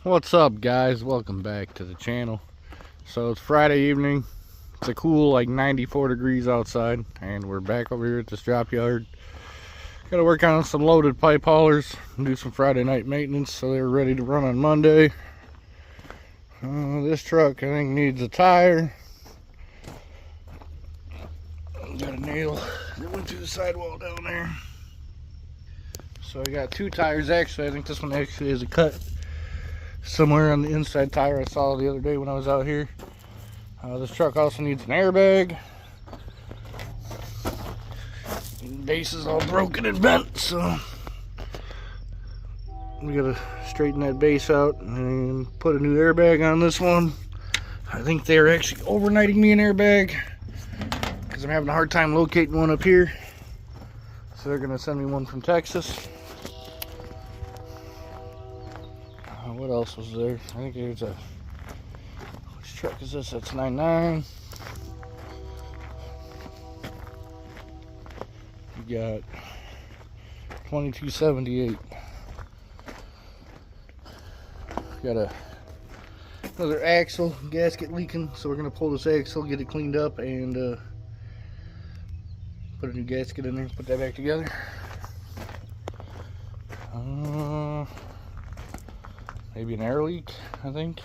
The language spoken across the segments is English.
What's up, guys? Welcome back to the channel. So it's Friday evening. It's a cool like 94 degrees outside, and we're back over here at this drop yard. Gotta work on some loaded pipe haulers and do some Friday night maintenance so they're ready to run on Monday. This truck I think needs a tire. Got a nail that went through the sidewall down there. So I got two tires actually. I think this one actually is a cut somewhere on the inside tire I saw the other day when I was out here. This truck also needs an airbag. The base is all broken and bent, so we gotta straighten that base out and put a new airbag on this one. I think they're actually overnighting me an airbag because I'm having a hard time locating one up here. So they're gonna send me one from Texas. What else was there? I think there's a... Which truck is this? That's 99. You got 2278. Got another axle gasket leaking, so we're gonna pull this axle, get it cleaned up, and put a new gasket in there. Put that back together. Maybe an air leak, I think.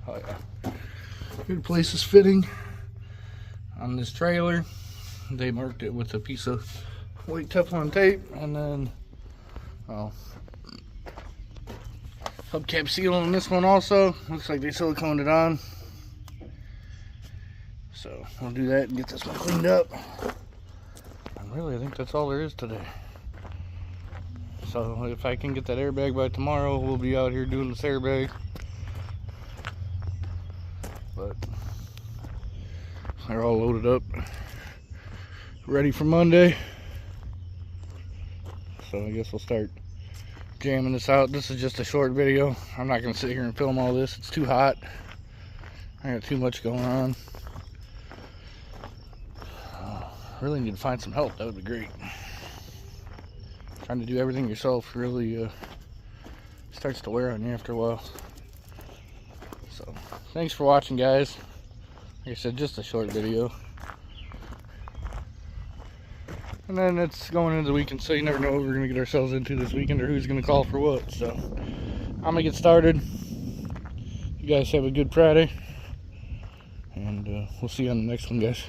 Oh yeah. Good place is fitting on this trailer. They marked it with a piece of white Teflon tape, and then hubcap seal on this one also. Looks like they siliconed it on. So we'll do that and get this one cleaned up. And really, I think that's all there is today. So if I can get that airbag by tomorrow, we'll be out here doing this airbag. But they're all loaded up, ready for Monday. So I guess we'll start jamming this out. This is just a short video. I'm not going to sit here and film all this. It's too hot. I got too much going on. Really need to find some help. That would be great. Trying to do everything yourself really starts to wear on you after a while. So thanks for watching, guys. Like I said, just a short video. And then it's going into the weekend, so you never know what we're going to get ourselves into this weekend or who's going to call for what. So I'm going to get started. You guys have a good Friday, and we'll see you on the next one, guys.